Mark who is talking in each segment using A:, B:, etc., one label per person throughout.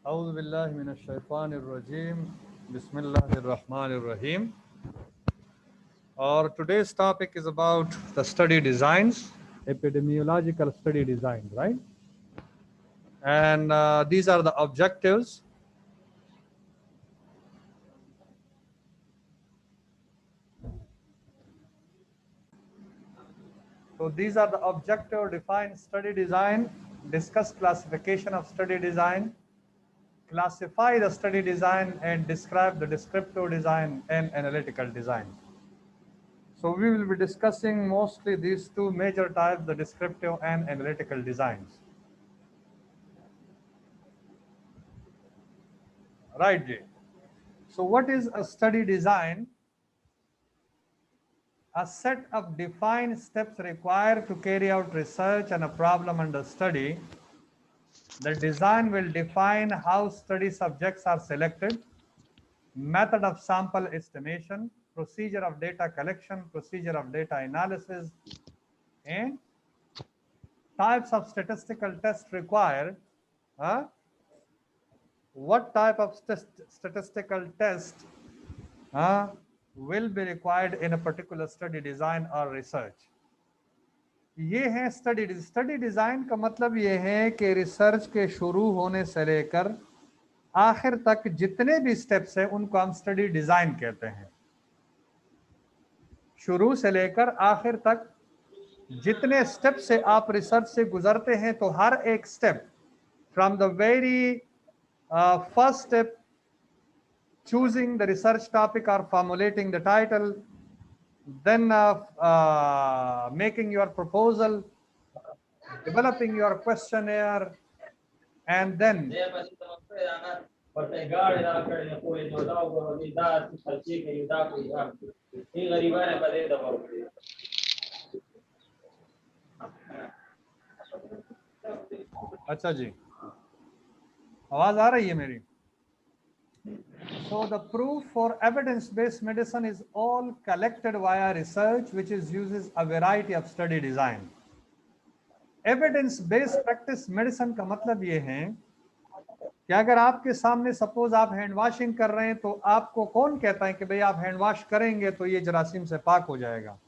A: A'udhu billahi minash shaitanir rajim. Bismillahir rahmanir rahim. Our today's topic is about the study designs, epidemiological study design, right? And these are the objectives. So these are the objective define study design, discuss classification of study design, classify the study design, and describe the descriptive design and analytical design. So we will be discussing mostly these two major types, the descriptive and analytical designs. Right, Jay. So what is a study design? A set of defined steps required to carry out research on a problem under study. The design will define how study subjects are selected, method of sample estimation, procedure of data collection, procedure of data analysis, and types of statistical tests required. What type of statistical test will be required in a particular study design or research. ये है study design का मतलब ये है कि research के शुरू होने से लेकर आखिर तक जितने भी स्टेप्स हैं उनको हम स्टडी डिजाइन कहते हैं। शुरू से लेकर आखिर तक जितने स्टेप से आप रिसर्च से गुजरते हैं तो हर एक step from the very first step choosing the research topic or formulating the title, then making your proposal, developing your questionnaire, and then अच्छा जी, आवाज आ रही है मेरी? So the proof for evidence-based medicine is all collected via research, which uses a variety of study design. Evidence-based practice medicine का मतलब ये है कि अगर आपके सामने सपोज आप हैंड वॉशिंग कर रहे हैं तो आपको कौन कहता है कि भाई आप हैंड वॉश करेंगे तो ये जरासीम से पाक हो जाएगा,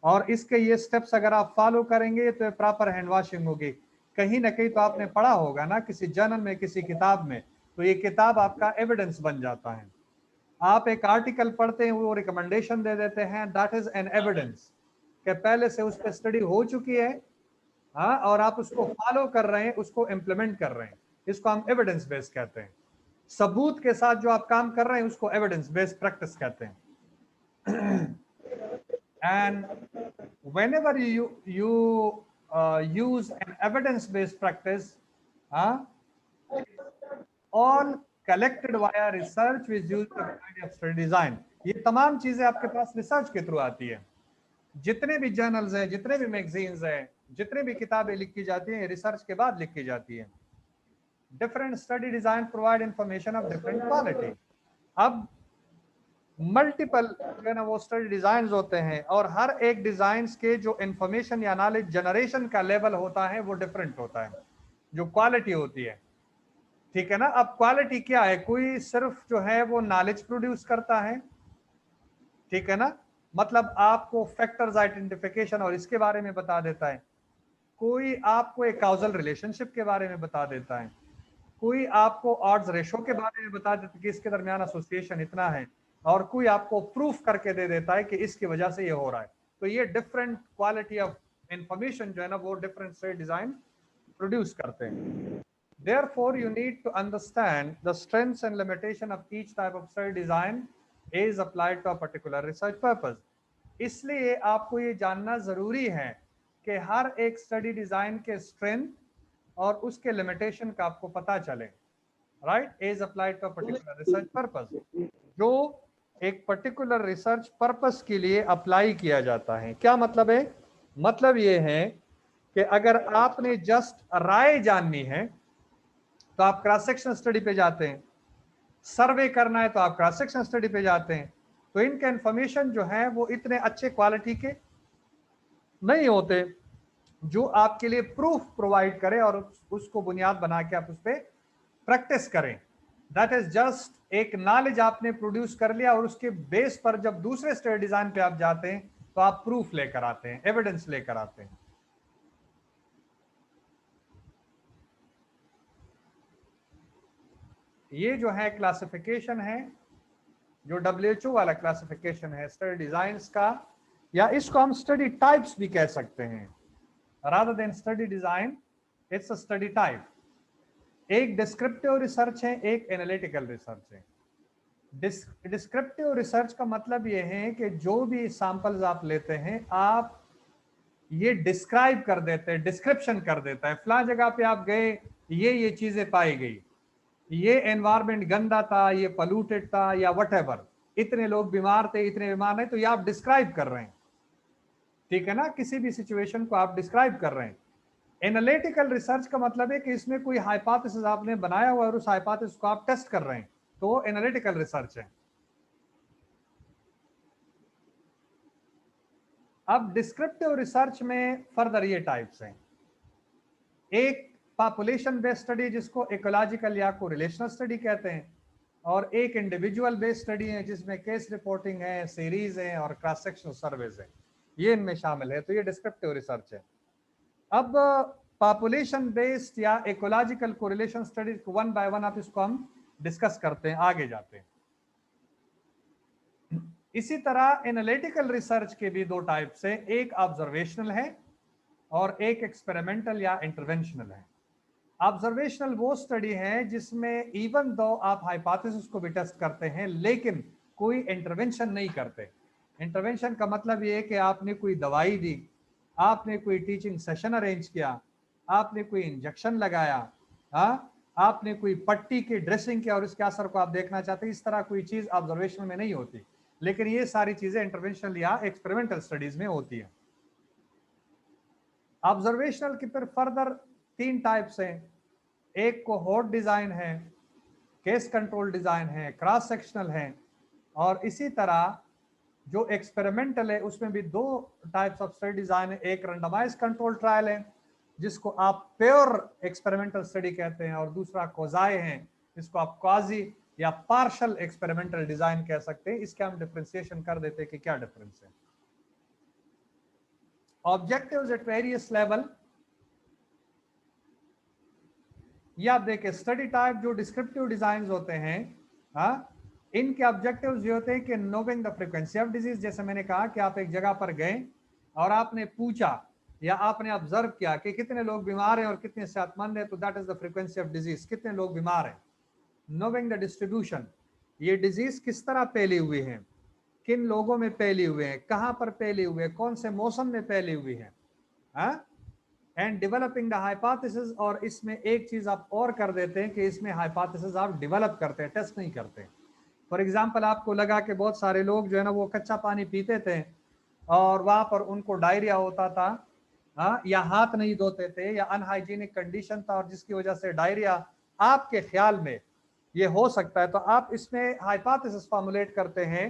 A: और इसके ये स्टेप्स अगर आप फॉलो करेंगे तो प्रॉपर हैंड वॉशिंग होगी। कहीं ना कहीं तो आपने पढ़ा होगा ना, किसी जर्नल में, किसी किताब में, तो ये किताब आपका एविडेंस बन जाता है। आप एक आर्टिकल पढ़ते हैं, वो रिकमेंडेशन दे देते हैं, दैट इज एन एविडेंस कि पहले से उस पर स्टडी हो चुकी है, हाँ, और आप उसको फॉलो कर रहे हैं, उसको इम्प्लीमेंट कर रहे हैं, इसको हम एविडेंस बेस्ड कहते हैं। सबूत के साथ जो आप काम कर रहे हैं उसको एविडेंस बेस्ड प्रैक्टिस कहते हैं। And whenever you use an evidence based practice, all collected via research with use of variety of study design, ये तमाम चीजें आपके पास रिसर्च के थ्रू आती है। जितने भी जर्नल्स हैं, जितने भी मैगजीन्स हैं, जितने भी किताबें लिखी जाती हैं, रिसर्च के बाद लिखी जाती है। Different study design provide information of different quality. अब मल्टीपल जो है ना वो स्टडी डिजाइन होते हैं, और हर एक डिजाइन के जो इंफॉर्मेशन या नॉलेज जनरेशन का लेवल होता है वो डिफरेंट होता है, जो क्वालिटी होती है, ठीक है ना। अब क्वालिटी क्या है? कोई सिर्फ जो है वो नॉलेज प्रोड्यूस करता है, ठीक है ना, मतलब आपको फैक्टर्स आइडेंटिफिकेशन और इसके बारे में बता देता है। कोई आपको एक काउजल रिलेशनशिप के बारे में बता देता है, कोई आपको ऑड्स रेशो के बारे में बता देता है कि इसके दरमियान एसोसिएशन इतना है, और कोई आपको प्रूफ करके दे देता है कि इसकी वजह से ये हो रहा है। तो ये डिफरेंट क्वालिटी ऑफ इंफॉर्मेशन जो है ना वो डिफरेंट स्टडी डिजाइन प्रोड्यूस करते हैं। Therefore, you need to understand the strengths and limitation of each type of study design is applied to a particular research purpose. इसलिए आपको ये जानना जरूरी है कि हर एक स्टडी डिजाइन के स्ट्रेंथ और उसके लिमिटेशन का आपको पता चले, right, is applied to a particular research purpose, जो एक पर्टिकुलर रिसर्च पर्पस के लिए अप्लाई किया जाता है। क्या मतलब है? मतलब ये है कि अगर आपने जस्ट राय जाननी है तो आप क्रॉस सेक्शन स्टडी पे जाते हैं, सर्वे करना है तो आप क्रॉस सेक्शन स्टडी पे जाते हैं। तो इनके इंफॉर्मेशन जो है वो इतने अच्छे क्वालिटी के नहीं होते जो आपके लिए प्रूफ प्रोवाइड करे और उसको बुनियाद बना के आप उस पर प्रैक्टिस करें। दैट इज जस्ट एक नॉलेज आपने प्रोड्यूस कर लिया और उसके बेस पर जब दूसरे स्टडी डिजाइन पे आप जाते हैं तो आप प्रूफ लेकर आते हैं, एविडेंस लेकर आते हैं। ये जो है क्लासिफिकेशन है, जो WHO वाला क्लासिफिकेशन है स्टडी डिजाइन्स का, या इसको हम स्टडी टाइप्स भी कह सकते हैं। Rather then study design, it's a study type. एक डिस्क्रिप्टिव रिसर्च है, एक एनालिटिकल रिसर्च है। डिस्क्रिप्टिव रिसर्च का मतलब ये है कि जो भी सैंपल्स आप लेते हैं, आप ये डिस्क्राइब कर देते हैं, डिस्क्रिप्शन कर देता है, फला जगह पे आप गए, ये चीजें पाई गई, ये एनवायरमेंट गंदा था, ये पोल्यूटेड था, या व्हाटएवर, इतने लोग बीमार थे, इतने बीमार नहीं, तो ये आप डिस्क्राइब कर रहे हैं, ठीक है ना, किसी भी सिचुएशन को आप डिस्क्राइब कर रहे हैं। एनालिटिकल रिसर्च का मतलब है कि इसमें कोई हाइपोथेसिस आपने बनाया हुआ और उस हाइपोथेसिस को आप टेस्ट कर रहे हैं, तो एनालिटिकल रिसर्च है। अब डिस्क्रिप्टिव रिसर्च में फर्दर ये टाइप्स हैं। एक पॉपुलेशन बेस्ड स्टडी जिसको इकोलॉजिकल या कोरिलेशनल स्टडी कहते हैं, और एक इंडिविजुअल बेस्ड स्टडी है जिसमें केस रिपोर्टिंग है, सीरीज है और क्रॉस सेक्शनल सर्वेज है, ये इनमें शामिल है। तो ये डिस्क्रिप्टिव रिसर्च है। अब पॉपुलेशन बेस्ड या इकोलॉजिकल कोरिलेशन स्टडीज को वन बाय वन आप इसको हम डिस्कस करते हैं, आगे जाते हैं। इसी तरह एनालिटिकल रिसर्च के भी दो टाइप्स हैं, एक ऑब्जर्वेशनल है और एक एक्सपेरिमेंटल या इंटरवेंशनल है। ऑब्जर्वेशनल वो स्टडी है जिसमें इवन दो आप हाइपोथेसिस को भी टेस्ट करते हैं लेकिन कोई इंटरवेंशन नहीं करते। इंटरवेंशन का मतलब ये है कि आपने कोई दवाई दी, आपने कोई टीचिंग सेशन अरेंज किया, आपने कोई इंजेक्शन लगाया, आपने कोई पट्टी की ड्रेसिंग किया और इसके असर को आप देखना चाहते हैं, इस तरह कोई चीज ऑब्जर्वेशन में नहीं होती। लेकिन ये सारी चीजें इंटरवेंशनल या एक्सपेरिमेंटल स्टडीज में होती है। ऑब्जर्वेशनल की फिर फर्दर तीन टाइप्स हैं, एक कोहोर्ट डिजाइन है, केस कंट्रोल डिजाइन है, क्रॉस सेक्शनल है, और इसी तरह जो एक्सपेरिमेंटल है उसमें भी दो टाइप्स ऑफ स्टडी डिजाइन है। एक रैंडमाइज्ड कंट्रोल ट्रायल है जिसको आप प्योर एक्सपेरिमेंटल स्टडी कहते हैं, और दूसरा कोजाए है जिसको आप क्वाजी या पार्शियल एक्सपेरिमेंटल डिजाइन कह सकते हैं। इसके हम डिफरेंशिएशन कर देते हैं कि क्या डिफरेंस है। ऑब्जेक्टिव्स एट वेरियस लेवल, ये आप देखें स्टडी टाइप जो डिस्क्रिप्टिव डिजाइन होते हैं, इनके ऑब्जेक्टिव्स ये होते हैं कि knowing the frequency of disease. जैसे मैंने कहा कि आप एक जगह पर गए और आपने पूछा या आपने ऑब्जर्व किया कि कितने लोग बीमार हैं और कितने सेहतमंद हैं, तो that is the frequency of disease, कितने लोग बीमार हैं। नोइंग द डिस्ट्रीब्यूशन, ये डिजीज किस तरह फैली हुई है, किन लोगों में फैली हुए हैं, कहां पर फैली हुई है, कौन से मौसम में फैली हुई है, एंड डेवलपिंग द हाइपोथेसिस। और इसमें एक चीज आप और कर देते हैं कि इसमें हाइपोथेसिस आप डेवलप करते हैं, टेस्ट नहीं करते। फॉर एग्जांपल आपको लगा कि बहुत सारे लोग जो है ना वो कच्चा पानी पीते थे और वहां पर उनको डायरिया होता था, या हाथ नहीं धोते थे, या अनहाइजीनिक कंडीशन था और जिसकी वजह से डायरिया आपके ख्याल में ये हो सकता है, तो आप इसमें हाइपोथेसिस फॉर्मुलेट करते हैं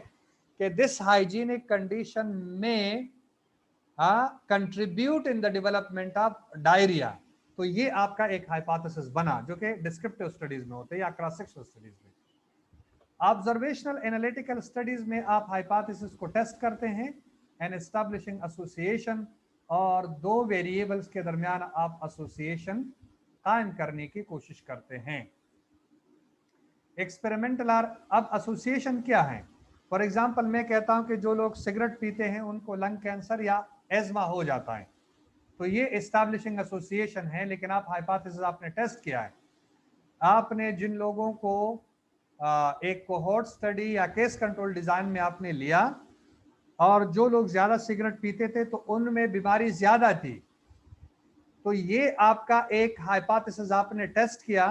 A: कि दिस हाइजीनिक कंडीशन में contribute in the development of diarrhoea. तो ये आपका एक हाइपोथेसिस बना जो कि डिस्क्रिप्टिव स्टडीज में होते हैं या क्रॉस सेक्शनल स्टडीज में। ऑब्जर्वेशनल एनालिटिकल स्टडीज में आप हाइपोथेसिस को टेस्ट करते हैं एंड एस्टैब्लिशिंग एसोसिएशन, और दो वेरिएबल्स के दरमियान आप एसोसिएशन कायम करने की कोशिश करते हैं। एक्सपेरिमेंटल अब एसोसिएशन क्या है? फॉर एग्जांपल मैं कहता हूं कि जो लोग सिगरेट पीते हैं उनको लंग कैंसर या एज्मा हो जाता है, तो ये एस्टैब्लिशिंग एसोसिएशन है। लेकिन आप हाइपोथेसिस आपने टेस्ट किया है, आपने जिन लोगों को एक कोहोर्ट स्टडी या केस कंट्रोल डिजाइन में आपने लिया और जो लोग ज्यादा सिगरेट पीते थे तो उनमें बीमारी ज्यादा थी, तो ये आपका एक हाइपोथेसिस आपने टेस्ट किया,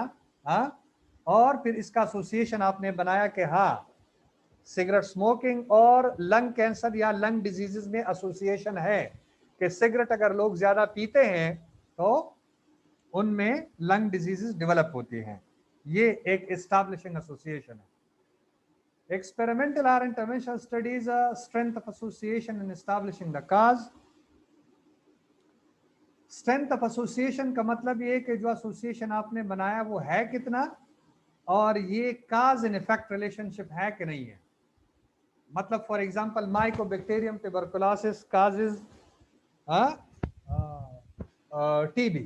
A: और फिर इसका एसोसिएशन आपने बनाया कि हाँ सिगरेट स्मोकिंग और लंग कैंसर या लंग डिजीजेस में एसोसिएशन है, कि सिगरेट अगर लोग ज्यादा पीते हैं तो उनमें लंग डिजीजेस डेवलप होती हैं। ये एक एस्टैब्लिशिंग एसोसिएशन है। एक्सपेरिमेंटल और interventional studies strength of association in establishing the cause. Strength of association का मतलब ये कि जो एसोसिएशन आपने बनाया वो है कितना और ये काज एंड इफेक्ट रिलेशनशिप है कि नहीं है। मतलब for example Mycobacterium tuberculosis causes TB,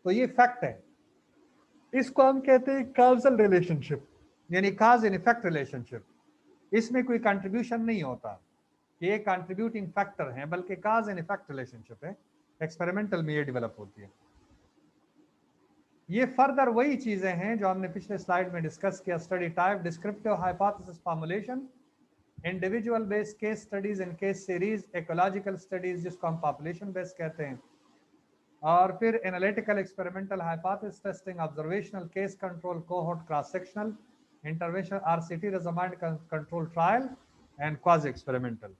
A: तो ये फैक्ट है। इसको हम कहते हैं काजल रिलेशनशिप, यानी काज एंड इफेक्ट रिलेशनशिप। इसमें कोई कंट्रीब्यूशन नहीं होता कि ये कंट्रीब्यूटिंग फैक्टर है, बल्कि काज एंड इफेक्ट रिलेशनशिप है। एक्सपेरिमेंटल में ये डेवलप होती है। ये फर्दर वही चीजें हैं जो हमने पिछले स्लाइड में डिस्कस किया। Study type, descriptive hypothesis formulation, individual based case studies and case series, ecological studies जिसको हम पॉपुलेशन बेस्ड कहते हैं, और फिर analytical experimental hypothesis testing, observational case control, cohort cross sectional, intervention RCT randomised control trial and quasi experimental.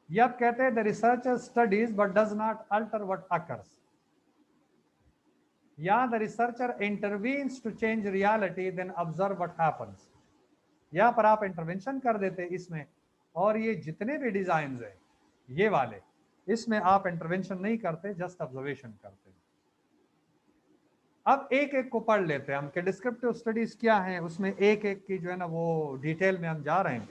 A: ये आप कहते हैं the researcher studies but does not alter what occurs, या the researcher intervenes to change reality then observe what happens. यहाँ पर आप intervention कर देते इसमें, और ये जितने भी डिजाइन है ये वाले, इसमें आप इंटरवेंशन नहीं करते, जस्ट ऑब्जर्वेशन करते। अब एक एक को पढ़ लेते हैं हम कि डिस्क्रिप्टिव स्टडीज क्या हैं, उसमें एक एक की जो है ना वो डिटेल में हम जा रहे हैं।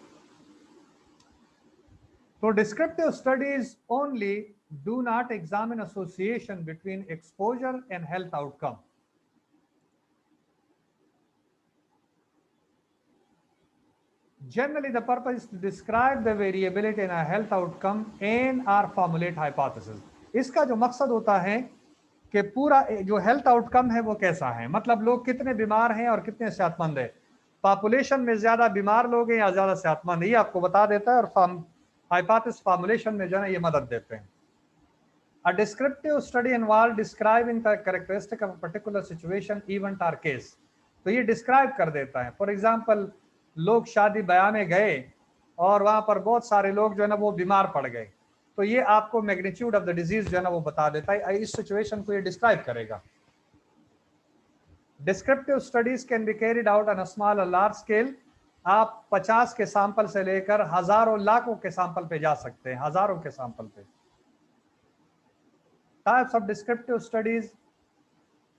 A: तो descriptive studies only do not examine association between exposure and health outcome. Generally, the purpose is to describe the variability in a health outcome and or formulate hypothesis. इसका जो मकसद होता है कि पूरा जो हेल्थ आउटकम है वो कैसा है, मतलब लोग कितने बीमार हैं और कितने सेहतमंद है। पॉपुलेशन में ज्यादा बीमार लोग हैं या ज्यादा सेहतमंद, ये आपको बता देता है, और हाइपोथेसिस फॉर्मुलेशन में जो है ये मदद देते हैं। A descriptive study involved describing the characteristic of a particular situation, event or case. तो ये डिस्क्राइब कर देता है। फॉर एग्जाम्पल, लोग शादी ब्याह में गए और वहां पर बहुत सारे लोग जो है ना वो बीमार पड़ गए, तो ये आपको मैग्नीट्यूड ऑफ द डिजीज जो है ना वो बता देता है, इस सिचुएशन को ये डिस्क्राइब करेगा। Descriptive studies can be carried out on a small और लार्ज स्केल। आप 50 के सैंपल से लेकर हजारों लाखों के सैंपल पे जा सकते हैं, हजारों के सैंपल पे। टाइप्स ऑफ डिस्क्रिप्टिव स्टडीज,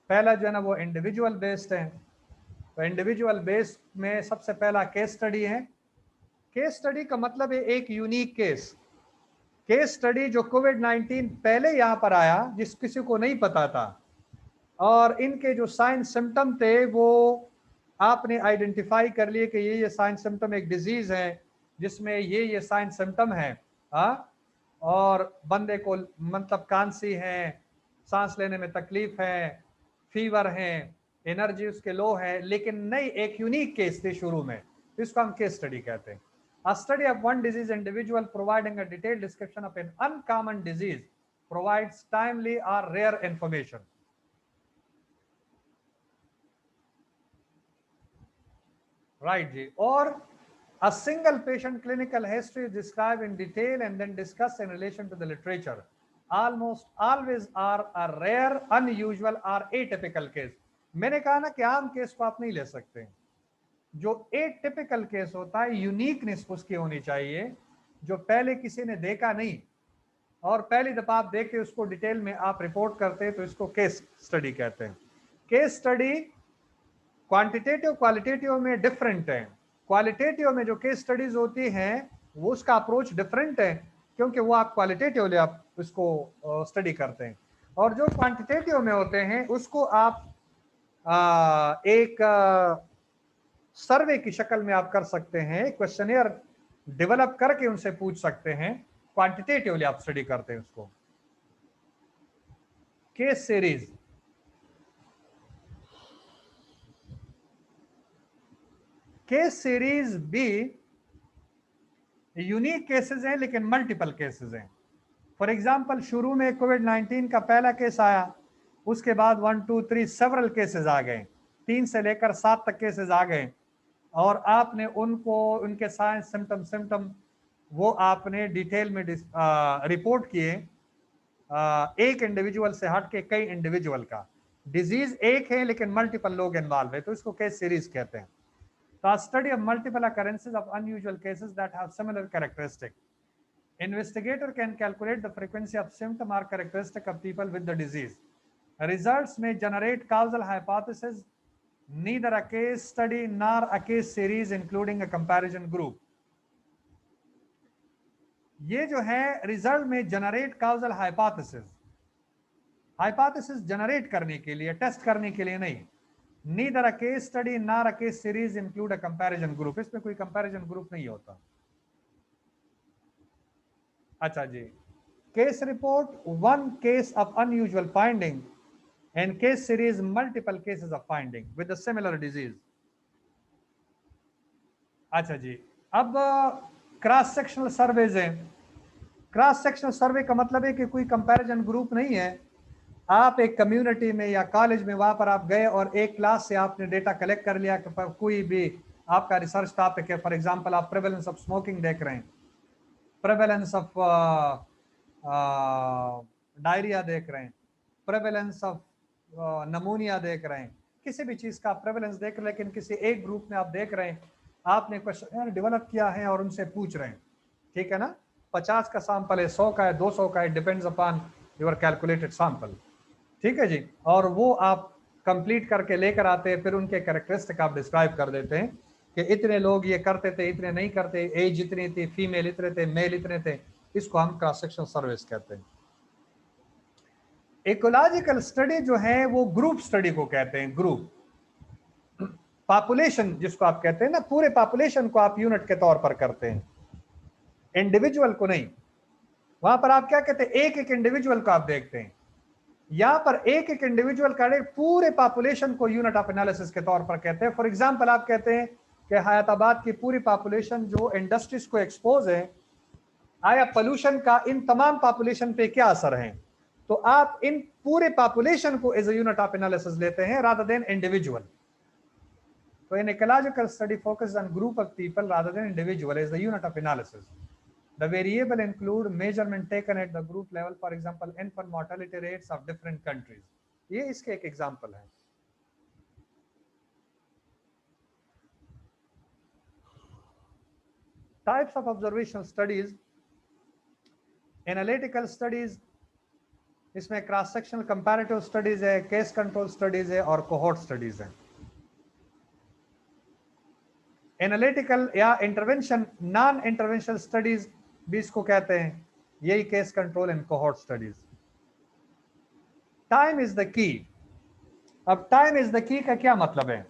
A: पहला जो है ना वो इंडिविजुअल बेस्ड है। तो इंडिविजुअल बेस्ड में सबसे पहला केस स्टडी है। केस स्टडी का मतलब है एक यूनिक केस। केस स्टडी जो कोविड-19 पहले यहां पर आया, जिस किसी को नहीं पता था, और इनके जो साइन सिम्टम थे वो आपने आइडेंटिफाई कर लिए कि ये साइन सिम्टम एक डिजीज है जिसमें ये साइन सिम्टम है। और बंदे को मतलब कांसी है, सांस लेने में तकलीफ है, फीवर है, एनर्जी उसके लो है, लेकिन नई एक यूनिक केस थी शुरू में, इसको हम केस स्टडी कहते हैं। A study of one disease individual providing a detailed description of an uncommon disease provides timely or rare information. Right, जी। और a single patient clinical history is described in detail and then discussed in relation to the literature. Almost always are a rare, unusual or atypical case. मैंने कहा ना कि आम case को आप नहीं ले सकते, जो एटिपिकल केस होता है, यूनिकनेस उसकी होनी चाहिए, जो पहले किसी ने देखा नहीं और पहली दफा आप देखते उसको डिटेल में आप रिपोर्ट करते हैं, तो इसको केस स्टडी कहते हैं। केस स्टडी क्वांटिटेटिव क्वालिटेटिव में डिफरेंट है। क्वालिटेटिव में जो केस स्टडीज होती हैं वो उसका अप्रोच डिफरेंट है, क्योंकि वो आप क्वालिटेटिवली आप उसको स्टडी करते हैं, और जो क्वांटिटेटिव में होते हैं उसको आप एक सर्वे की शक्ल में आप कर सकते हैं, क्वेश्चनियर डेवलप करके उनसे पूछ सकते हैं। क्वांटिटेटिवली आप स्टडी करते हैं उसको। केस सीरीज, केस सीरीज भी यूनिक केसेस हैं लेकिन मल्टीपल केसेस हैं। फॉर एग्जांपल, शुरू में कोविड-19 का पहला केस आया, उसके बाद 1 2 3 सेवरल केसेस आ गए, 3 से लेकर 7 तक केसेस आ गए, और आपने उनको उनके साइंस सिम्टम वो आपने डिटेल में रिपोर्ट किए। एक इंडिविजुअल से हट के कई इंडिविजुअल का, डिजीज एक है लेकिन मल्टीपल लोग इन्वॉल्व है, तो इसको केस सीरीज कहते हैं। तो study of multiple occurrences of unusual cases that have similar characteristic. Investigator can calculate the frequency of symptom or characteristic of people with the disease. Results may generate causal hypothesis neither a case study nor a case series including a comparison group. ये जो है result में generate causal hypothesis, hypothesis generate करने के लिए, test करने के लिए नहीं. Neither a case study nor a case series include a comparison group, इसमें कोई कंपैरिजन ग्रुप नहीं होता. अच्छा जी, case report one case of unusual finding and case series multiple cases of finding with a similar disease. अच्छा जी, अब cross sectional surveys हैं. क्रॉस सेक्शनल सर्वे का मतलब है कि कोई कंपैरिजन ग्रुप नहीं है. आप एक कम्युनिटी में या कॉलेज में वहां पर आप गए और एक क्लास से आपने डेटा कलेक्ट कर लिया कि कोई भी आपका रिसर्च टॉपिक है. फॉर एग्जांपल आप प्रेवलेंस ऑफ स्मोकिंग देख रहे हैं, प्रेवलेंस ऑफ डायरिया देख रहे हैं, प्रेवलेंस ऑफ नमूनिया देख रहे हैं, किसी भी चीज का आप प्रेवलेंस देख रहे हैं, लेकिन किसी एक ग्रुप में आप देख रहे हैं, आपने क्वेश्चन डेवलप किया है और उनसे पूछ रहे हैं. ठीक है ना, 50 का सैंपल है, 100 का है, 200 का है, depends upon your calculated sample. ठीक है जी, और वो आप कंप्लीट करके लेकर आते हैं, फिर उनके कैरेक्टरिस्टिक आप डिस्क्राइब कर देते हैं कि इतने लोग ये करते थे, इतने नहीं करते, एज इतनी थी, फीमेल इतने थे, मेल इतने थे. इसको हम क्रॉस सेक्शनल सर्विस कहते हैं. इकोलॉजिकल स्टडी जो है वो ग्रुप स्टडी को कहते हैं. ग्रुप पॉपुलेशन जिसको आप कहते हैं ना, पूरे पॉपुलेशन को आप यूनिट के तौर पर करते हैं, इंडिविजुअल को नहीं. वहां पर आप क्या कहते हैं, एक एक इंडिविजुअल को आप देखते हैं. यहां पर एक एक इंडिविजुअल का पूरे पॉपुलेशन को यूनिट ऑफ एनालिसिस के तौर पर कहते हैं. फॉर एग्जांपल आप कहते हैं कि हयाताबाद की पूरी पॉपुलेशन जो इंडस्ट्रीज को एक्सपोज है, आया पोल्यूशन का इन तमाम पॉपुलेशन पे क्या असर है. तो आप इन पूरे पॉपुलेशन को as a unit of analysis लेते हैं rather than individual. So an ecological study focuses on group of people rather than individual as the unit of analysis. The variable include measurement taken at the group level, for example, infant mortality rates of different countries. ये इसके एक example है. Types of observational studies, analytical studies, इसमें cross sectional comparative studies है, case control studies है और cohort studies है. Analytical या इंटरवेंशन नॉन इंटरवेंशनल स्टडीज भी इसको कहते हैं, यही case control and cohort studies. Time is the key. अब टाइम इज द की का क्या मतलब है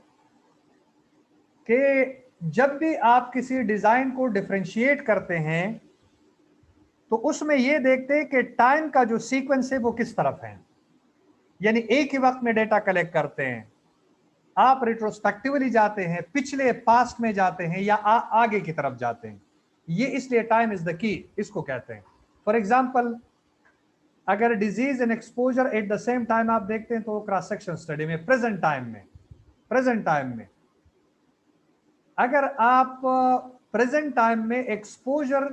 A: कि जब भी आप किसी डिजाइन को डिफरेंशिएट करते हैं तो उसमें यह देखते हैं कि टाइम का जो सीक्वेंस है वो किस तरफ है. यानी एक ही वक्त में डेटा कलेक्ट करते हैं, आप रिट्रोस्पेक्टिवली जाते हैं, पिछले पास्ट में जाते हैं या आगे की तरफ जाते हैं. ये इसलिए टाइम इज द की इसको कहते हैं. फॉर एग्जांपल अगर disease and exposure at the same time आप देखते हैं तो क्रॉस सेक्शन स्टडी में प्रेजेंट टाइम में अगर आप प्रेजेंट टाइम में एक्सपोजर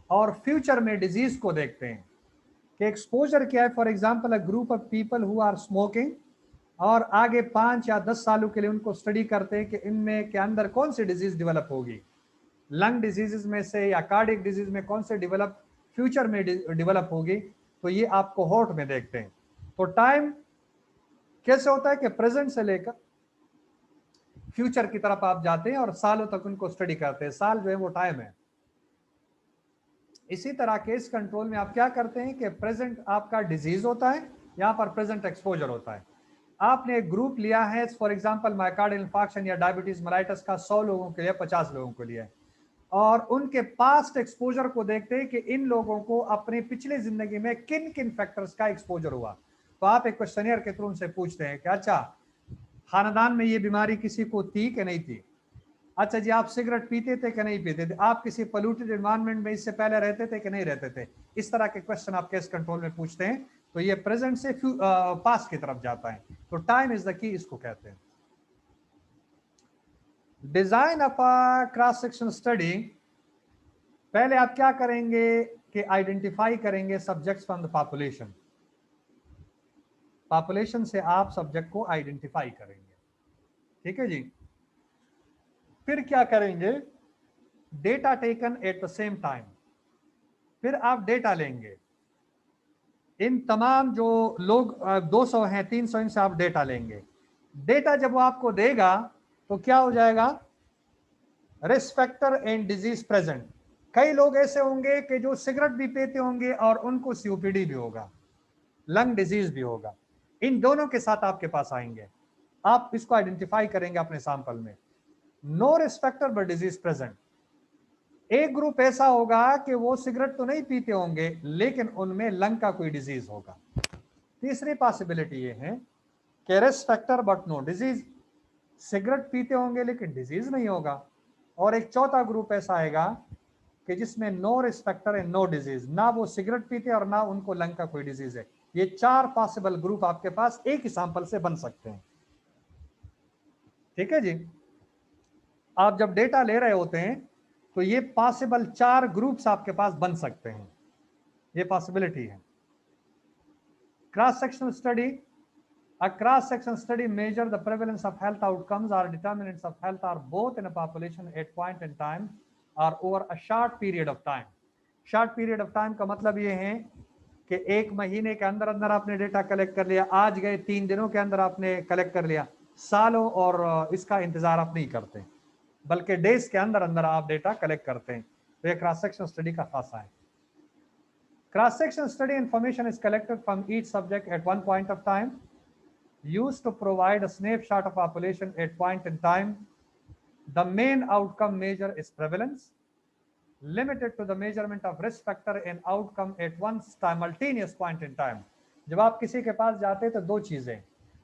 A: और फ्यूचर में डिजीज को देखते हैं कि एक्सपोजर क्या है. For example a group of people who are smoking, और आगे 5 या 10 सालों के लिए उनको स्टडी करते हैं कि इनमें के अंदर कौन सी डिजीज डेवलप होगी, लंग डिजीजेस में से या कार्डियक डिजीज में कौन से डेवलप फ्यूचर में डेवलप होगी. तो ये आप कोहोर्ट में देखते हैं. तो टाइम कैसे होता है कि प्रेजेंट से लेकर फ्यूचर की तरफ आप जाते हैं और सालों तक उनको स्टडी करते हैं. साल जो है वो टाइम है. इसी तरह केस कंट्रोल में आप क्या करते हैं कि प्रेजेंट आपका डिजीज होता है, यहां पर प्रेजेंट एक्सपोजर होता है. आपने एक ग्रुप लिया है फॉर एग्जांपल मायोकार्डियल इंफार्क्शन या डायबिटीज मेलाइटस का 100 लोगों के लिए, 50 लोगों के लिए, और उनके पास्ट एक्सपोजर को देखते हैं कि इन लोगों को अपनी पिछली जिंदगी में किन किन फैक्टर्स का एक्सपोजर हुआ. तो आप एक क्वेश्चनियर के थ्रू उनसे पूछते हैं कि अच्छा खानदान में ये बीमारी किसी को थी कि नहीं थी. अच्छा जी, आप सिगरेट पीते थे कि नहीं पीते थे, आप किसी पोल्यूटेड एनवायरनमेंट में इससे पहले रहते थे कि नहीं रहते थे. इस तरह के क्वेश्चन आप केस कंट्रोल में पूछते हैं. तो ये प्रेजेंट से पास्ट की तरफ जाता है. तो टाइम इज द की इसको कहते हैं. Design of a cross section study, पहले आप क्या करेंगे कि आइडेंटिफाई करेंगे subjects from the population. Population से आप सब्जेक्ट को आइडेंटिफाई करेंगे. ठीक है जी. फिर क्या करेंगे, data taken at the same time. फिर आप डेटा लेंगे, इन तमाम जो लोग 200 हैं, 300, इनसे आप डेटा लेंगे. डेटा जब वो आपको देगा तो क्या हो जाएगा, risk factor and disease present. कई लोग ऐसे होंगे कि जो सिगरेट भी पीते होंगे और उनको सीओपीडी भी होगा, लंग डिजीज भी होगा, इन दोनों के साथ आपके पास आएंगे। आप इसको आइडेंटिफाई करेंगे अपने सैंपल में, no risk factor but disease present. एक ग्रुप ऐसा होगा कि वो सिगरेट तो नहीं पीते होंगे लेकिन उनमें लंग का कोई डिजीज होगा। तीसरी पॉसिबिलिटी ये है कि risk factor but no disease, cigarette पीते होंगे लेकिन डिजीज नहीं होगा। और एक चौथा ग्रुप ऐसा आएगा कि जिसमें no risk factor and no disease, ना वो सिगरेट पीते और ना उनको लंग का कोई डिजीज है। ये 4 पॉसिबल ग्रुप आपके पास एक ही सैंपल से बन सकते हैं। ठीक है जी। आप जब डेटा ले रहे होते हैं तो ये पॉसिबल 4 ग्रुप्स आपके पास बन सकते हैं, ये पॉसिबिलिटी है। Cross sectional study, a cross section study measure the prevalence of health outcomes or determinants of health or both in a population at point in time or over a short period of time। short period of time का मतलब ये है कि 1 महीने के अंदर अंदर आपने डेटा कलेक्ट कर लिया, आज गए 3 दिनों के अंदर आपने कलेक्ट कर लिया, सालों और इसका इंतजार आप नहीं करते, बल्कि डेज के अंदर अंदर आप डेटा कलेक्ट करते हैं। तो ये क्रॉस सेक्शन स्टडी का खासा है। Cross section study information is collected from each subject at one point of time, used to provide a snapshot of population at point in time. The main outcome measure is prevalence, limited to the measurement of risk factor and outcome at one simultaneous point in time। जब आप किसी के पास जाते हैं तो दो चीजें,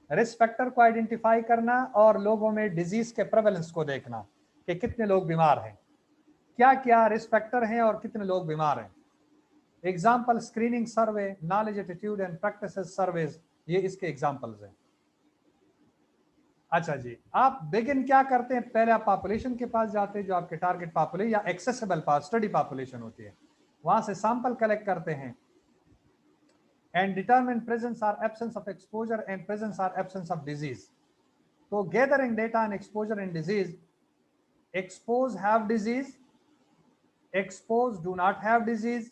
A: risk factor को आइडेंटिफाई करना और लोगों में डिजीज के प्रेवलेंस को देखना कि कितने लोग बीमार हैं, क्या क्या रिस्क फैक्टर हैं और कितने लोग बीमार हैं। Example screening survey, knowledge attitude and practices surveys, ये इसके एग्जाम्पल्स हैं। अच्छा जी, आप बिगिन क्या करते हैं, पहले आप पॉपुलेशन के पास जाते हैं, जो आपके टारगेट पॉपुलेशन या एक्सेसिबल स्टडी पॉपुलेशन होती है, वहां से सैंपल कलेक्ट करते हैं एंड डिटरमिन प्रेजेंस और absence of exposure and presence और एब्सेंस ऑफ डिजीज। तो gathering data on exposure and disease, expose have disease, expose do not have disease,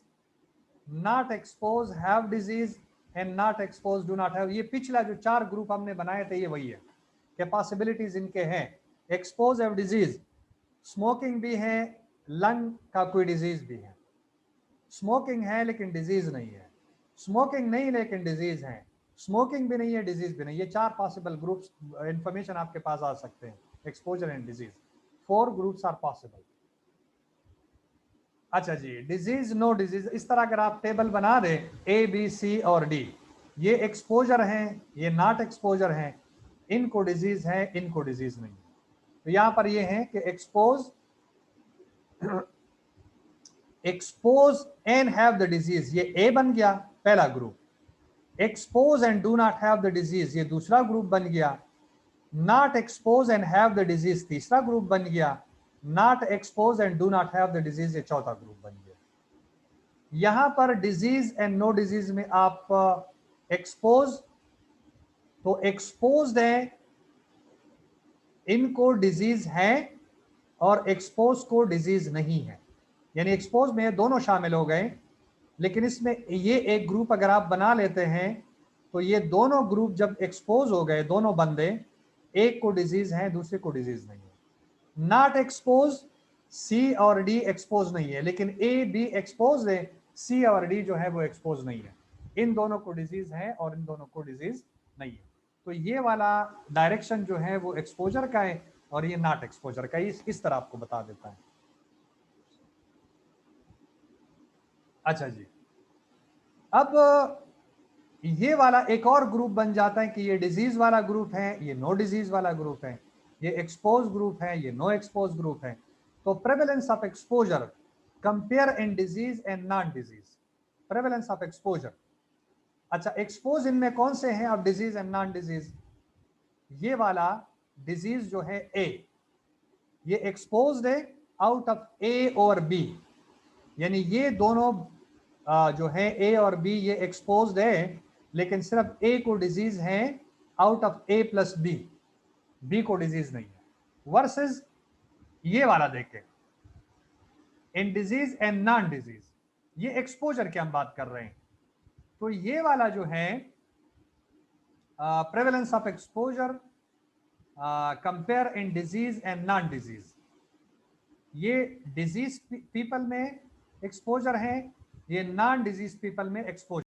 A: not expose have disease and not expose do not have. ये पिछला जो 4 group हमने बनाए थे ये वही है कि पॉसिबिलिटीज इनके हैं, एक्सपोज हैव डिजीज, स्मोकिंग भी है, लंग का कोई डिजीज भी है, स्मोकिंग है लेकिन डिजीज नहीं है, स्मोकिंग नहीं लेकिन डिजीज है, स्मोकिंग भी नहीं है डिजीज भी नहीं। ये 4 पॉसिबल ग्रुप्स इंफॉर्मेशन आपके पास आ सकते हैं, exposure and disease, 4 groups are possible. अच्छा जी, डिजीज नो डिजीज, इस तरह अगर आप टेबल बना दें ए बी सी और डी, ये एक्सपोजर हैं, ये नॉट एक्सपोजर हैं, इनको डिजीज है, इनको डिजीज नहीं। तो यहां पर ये है कि expose expose and have the disease, ये ए बन गया पहला group, expose and do not have the disease ये दूसरा ग्रुप बन गया, not expose and have the disease तीसरा ग्रुप बन गया, not expose and do not have the disease ये चौथा ग्रुप बन गया। यहां पर डिजीज एंड नो डिजीज में आप एक्सपोज, तो एक्सपोज है, इनको डिजीज है और एक्सपोज को डिजीज नहीं है, यानी एक्सपोज में दोनों शामिल हो गए, लेकिन इसमें ये एक ग्रुप अगर आप बना लेते हैं तो ये दोनों ग्रुप जब एक्सपोज हो गए, दोनों बंदे, एक को डिजीज है दूसरे को डिजीज नहीं है। नॉट एक्सपोज, सी और डी एक्सपोज नहीं है, लेकिन ए बी एक्सपोज है, सी और डी जो है वो एक्सपोज नहीं है। इन दोनों को डिजीज है और इन दोनों को डिजीज नहीं है। तो ये वाला डायरेक्शन जो है वो एक्सपोजर का है और ये नॉट एक्सपोजर का, इस तरह आपको बता देता है। अच्छा जी, अब ये वाला एक और ग्रुप बन जाता है कि ये डिजीज वाला ग्रुप है, ये नो डिजीज वाला ग्रुप है, ये एक्सपोज ग्रुप है, ये नो एक्सपोज ग्रुप है। तो prevalence of exposure, compare in disease and non disease, prevalence of exposure. अच्छा, एक्सपोज इनमें कौन से हैं, अब डिजीज एंड नॉन डिजीज, ये वाला डिजीज जो है ए, ये एक्सपोज्ड है आउट ऑफ ए और बी, यानी ये दोनों जो है ए और बी ये एक्सपोज्ड है, लेकिन सिर्फ ए को डिजीज है out of A plus B, B को डिजीज नहीं है। वर्सेस ये वाला देखें, इन डिजीज एंड नॉन डिजीज, ये एक्सपोजर की हम बात कर रहे हैं। तो ये वाला जो है prevalence of exposure compare in disease and non disease. ये डिजीज पीपल में एक्सपोजर है, ये नॉन डिजीज पीपल में एक्सपोजर